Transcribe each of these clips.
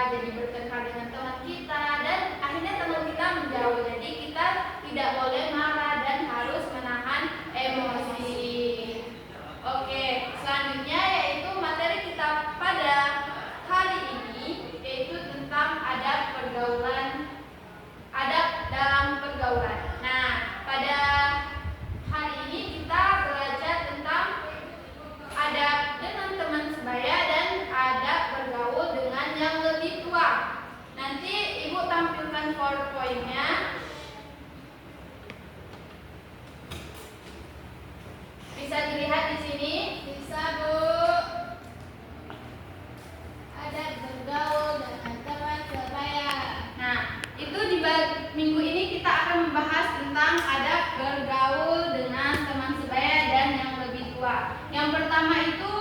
jadi bertengkar dengan teman kita, dan akhirnya teman kita menjauh. Jadi kita tidak boleh marah dan harus menahan emosi. Oke, selanjutnya yaitu materi kita pada hari ini, yaitu tentang adab pergaulan, adab dalam pergaulan. Nah, pada hari ini kita belajar tentang adab dengan teman sebaya dan adab bergaul dengan yang lebih tua. Nanti Ibu tampilkan PowerPoint-nya. Bisa dilihat di sini? Bisa, Bu. Adab bergaul dengan teman sebaya. Nah, itu di minggu ini kita akan membahas tentang adab bergaul dengan teman sebaya dan yang lebih tua. Yang pertama itu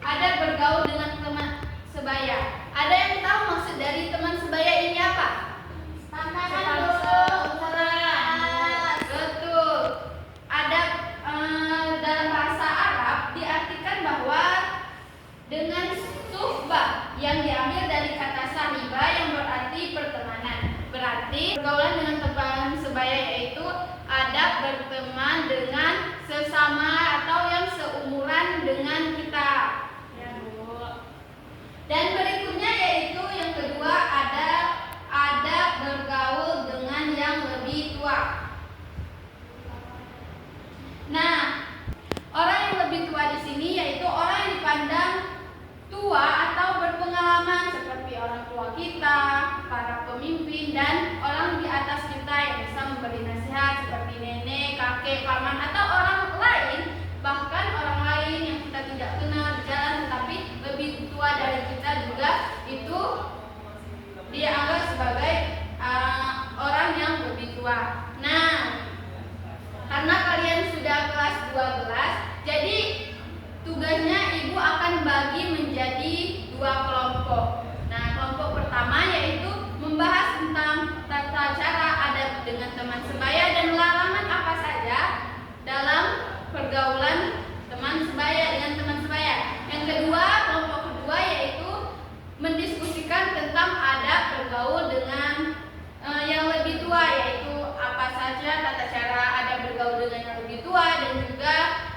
adab bergaul dengan teman sebaya. Ada yang tahu maksud dari teman sebaya ini apa? Betul. Adab dalam bahasa Arab diartikan bahwa dengan suhbah yang diambil dari kata sahibah yang berarti pertemanan. Berarti pergaulan dengan teman sebaya yaitu adab berteman dengan sesama atau yang seumuran dengan kita. Ya, Bu. Dan berikutnya yaitu yang kedua ada adab bergaul dengan yang lebih tua. Nah, orang yang lebih tua di sini yaitu orang yang dipandang tua atau berpengalaman seperti orang tua kita, para pemimpin, dan orang di atas kita yang bisa memberi nasihat seperti nenek, kakek, paman, atau orang lain, bahkan orang lain yang kita tidak kenal di jalan tetapi lebih tua dari kita juga, itu dianggap sebagai orang yang lebih tua. Nah, karena kalian sudah kelas 12, jadi tugasnya Ibu akan bagi menjadi 2 kelompok. Nah, kelompok pertama yaitu membahas tentang tata cara adab dengan teman sebaya dan larangan apa saja dalam pergaulan teman sebaya dengan teman sebaya. Yang kedua, kelompok kedua yaitu mendiskusikan tentang adab bergaul dengan yang lebih tua, yaitu apa saja tata cara adab bergaul dengan yang lebih tua dan juga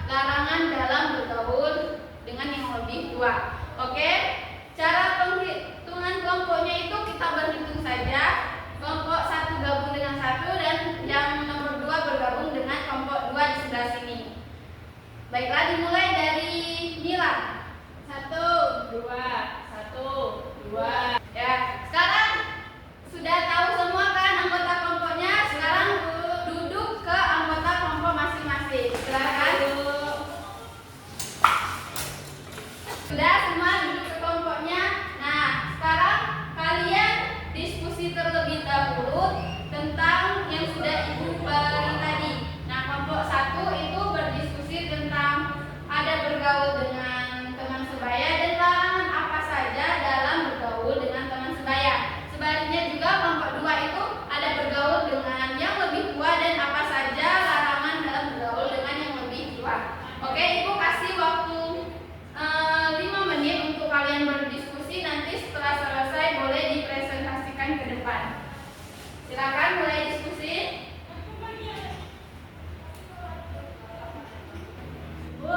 larangan dalam bergaul dengan yang lebih tua. Oke, cara penghitungan kelompoknya itu kita berhitung saja. Kelompok 1 gabung dengan 1 dan yang nomor 2 bergabung dengan kelompok 2 di sebelah sini. Baiklah, dimulai dari Nila. 1, 2, 1, 2. Ya, sekarang sudah tahu semua kan anggota kelompoknya? Sekarang duduk ke anggota kelompok masing-masing. Silakan. Sudah semua duduk ke kelompoknya. Nah, sekarang kalian diskusi terlebih dahulu tentang yang sudah Ibu beri tadi. Nah, kelompok 1 itu berdiskusi tentang adab bergaul dengan teman sebaya dan larangan apa saja dalam bergaul dengan teman sebaya. Sebaliknya juga kelompok 2 itu ada bergaul dengan yang lebih tua dan apa saja larangan dalam bergaul dengan yang lebih tua. Oke, Ibu kasih waktu 5 menit untuk kalian berdiskusi. Nanti setelah selesai boleh dipresentasikan ke depan. Silakan mulai diskusi. Bu,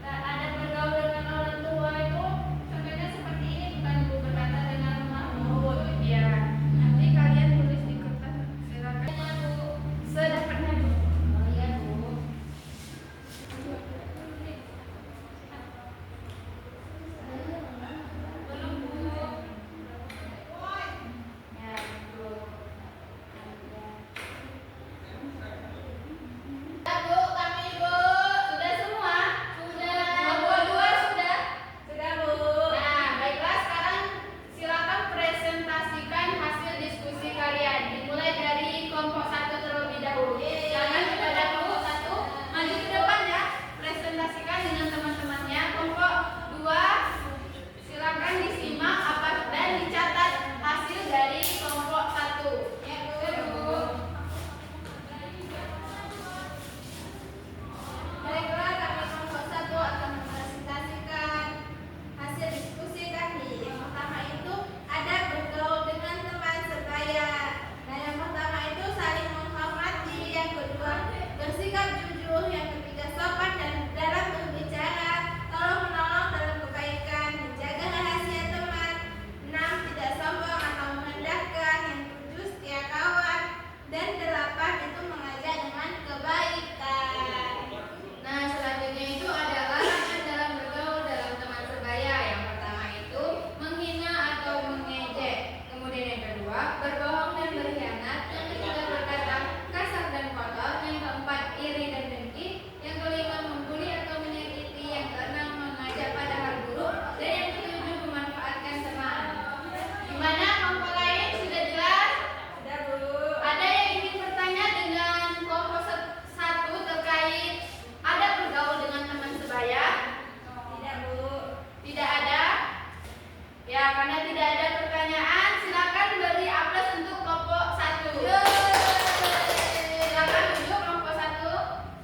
ada bergaul dengan orang tua itu contohnya seperti ini, bukan Bu, berkata dengan lemah lembut. Iya, nanti kalian tulis di kertas. Silakan Bu, sedapatnya Bu. Oh iya Bu. Belum Bu. Ya Bu. kedua, berbohong dan berkhianat. Yang ketiga, berkata kasar dan kotor. Yang keempat, iri dan dengki. Yang kelima, membuli atau menyakiti. Yang keenam, mengajak pada hal buruk. Dan yang ketujuh, memanfaatkan teman. Gimana kelompok lain? Sudah jelas? Sudah, Bu. Ada yang ingin bertanya dengan kelompok satu terkait ada bergaul dengan teman sebaya? Tidak, Bu. Tidak ada? Ya, karena tidak ada pertanyaan, silakan beri aplaus untuk kelompok satu. Silakan duduk kelompok satu.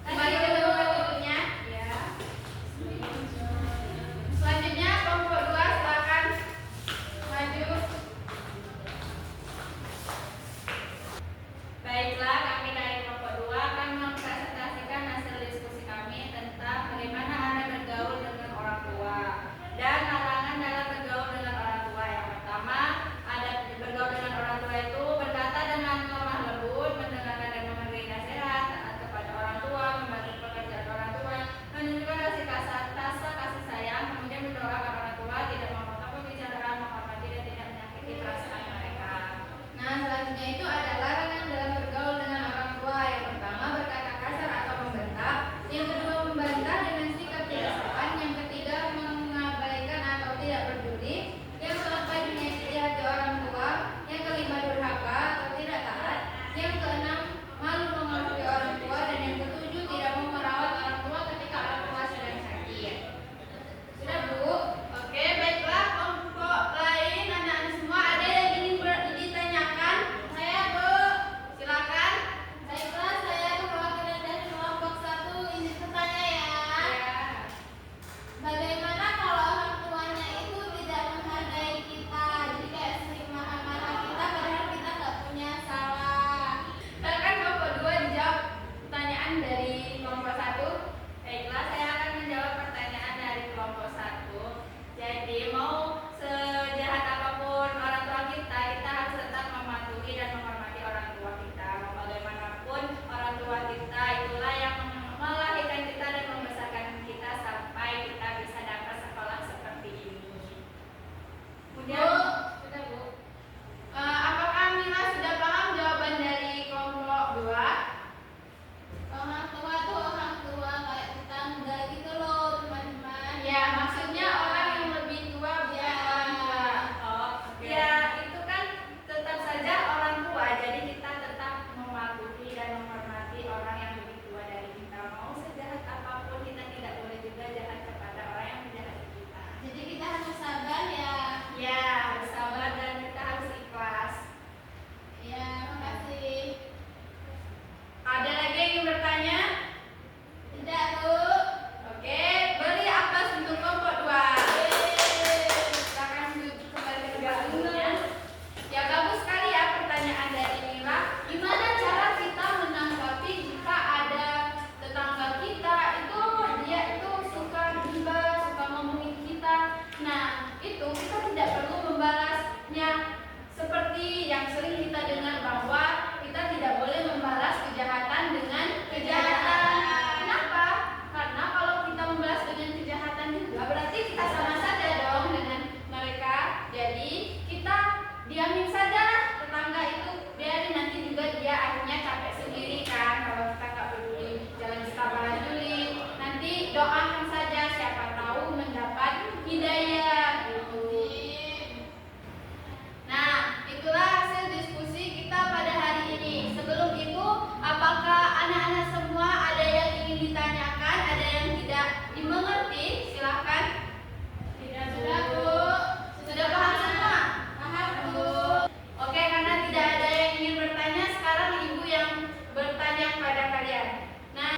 Kembali ke tempat duduknya. Ya. Selanjutnya kelompok dua, silakan maju. Baiklah, kami dari kelompok 2 akan mempresentasikan hasil diskusi kami tentang bagaimana Anda bergaul dengan orang tua dan larangan dalam bergaul dengan orang tua. Yang pertama, ada bergaul dengan orang tua itu berkata dengan lemah lembut, mendengarkan dan memberi nasihat, taat kepada orang tua, membantu pekerjaan orang tua, menunjukkan rasa kasih sayang, kemudian mendoakan orang tua, tidak memotong pembicaraan, menghormati dan tidak menyakiti perasaan mereka. Nah, selanjutnya itu ada larangan dalam bergaul dengan orang tua. Yang pertama, berkata kasar atau membentak. Yang kedua, membantah dengan sikap tidak sopan. Yang ketiga, mengabaikan atau tidak peduli. Yang keempat, menyakiti hati orang tua. Yang kelima, durhaka atau tidak taat. Yang keenam, malu mengakui orang tua. Dan yang ketujuh, tidak mau merawat orang tua ketika orang tua sedang sakit. Sudah, Bu? Oke, baiklah kelompok lain, anak-anak semua ada yang ingin ditanyakan? Saya, Bu. Silakan. Baiklah, saya perwakilan dari kelompok 1 ingin bertanya ya. Bagaimana kalau orang tuanya itu tidak menghargai kita, jadi kayak sering marah-marah kita padahal kita nggak punya salah. Silakan kelompok dua dijawab pertanyaan dari kelompok satu. Baiklah, saya akan menjawab pertanyaan dari kelompok 1. Jadi, mau sejahat apapun orang tua kita harus tetap mematuhi dan menghormati orang tua kita. Mau bagaimanapun orang tua kita itulah yang melahirkan kita dan membesarkan kita sampai kita bisa dapat sekolah seperti ini. Kemudian, Sudah, Bu. Apakah Mila sudah paham jawaban dari kelompok dua? Orang tua tuh orang tua kayak tetangga gitu loh, teman-teman. Ya, maksudnya orang yang lebih tua bukan orang tua. oh, ya itu kan tetap saja orang tua. Jadi kita tetap mematuhi dan menghormati orang yang lebih tua dari kita. Mau sejahat apapun kita tidak boleh juga jahat kepada orang yang menjahati kita. Jadi kita harus sabar ya. Ya, harus sabar dan kita harus ikhlas. Ya, makasih. Ada lagi yang ingin bertanya? Tidak, Bu. Oke, beri aplaus untuk kelompok dua. Silakan duduk kembali ke tempat duduknya. Ya, bagus sekali ya pertanyaan dari Mila. Gimana cara kita menanggapi jika ada tetangga kita itu dia itu suka gibah, suka ngomongin kita. Nah, itu kita tidak perlu membalasnya seperti yang sering kita dengar bahwa kita tidak boleh membalas kejahatan dengan kejahatan. Kenapa? Karena kalau kita membalas dengan kejahatan juga berarti kita sama saja dong dengan mereka. Jadi kita diamin saja lah tetangga itu, biarin nanti juga dia akhirnya capek sendiri kan kalau kita nggak peduli. Jangan kita balas dulu. Nanti doakan saja, siapa tahu mendapat hidayah gitu. Nah, itulah hasil diskusi kita pada hari ini. Sebelum itu, apakah anak-anak semua ada yang ingin ditanyakan, ada yang tidak dimengerti? Silahkan. Tidak, sudah, Bu. Sudah paham semua? Paham, Bu. Oke, karena tidak ada yang ingin bertanya, sekarang ibu yang bertanya kepada kalian. Nah,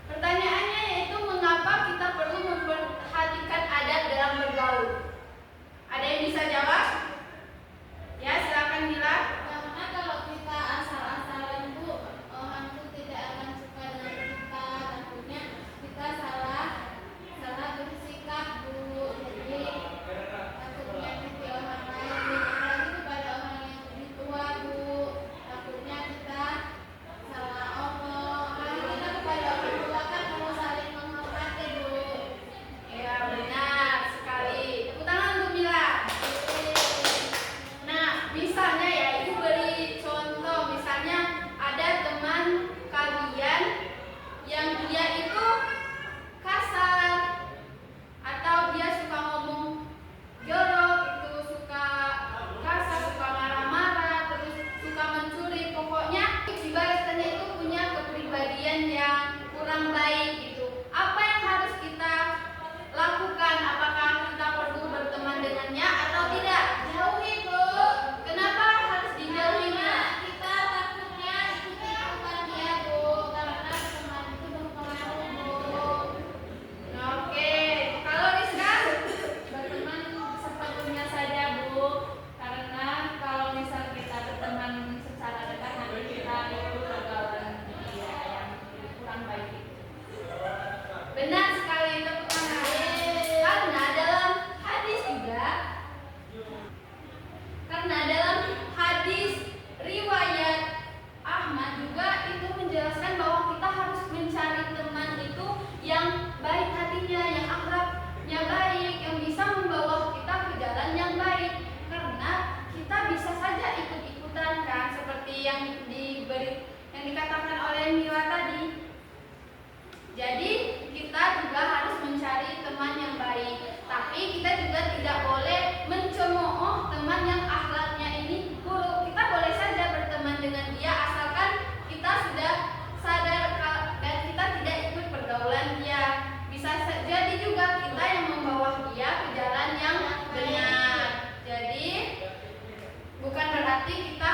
pertanyaannya yaitu mengapa kita perlu memperhatikan adat dalam bergaul? Ada yang bisa jawab? Ya, silakan Mila. Karena kalau kita asal-asalan, Bu, orang tuh tidak akan suka dengan kita. Takutnya kita salah bersikap, Bu. Jadi takutnya nanti orang lain, apalagi kepada orang yang lebih tua, Bu. Takutnya kita salah omong. Apalagi kita kepada orang tua kan mau saling menghormati, Bu. Ya, benar sekali. Tepuk tangan untuk Mila. Nah, misalnya ya berarti kita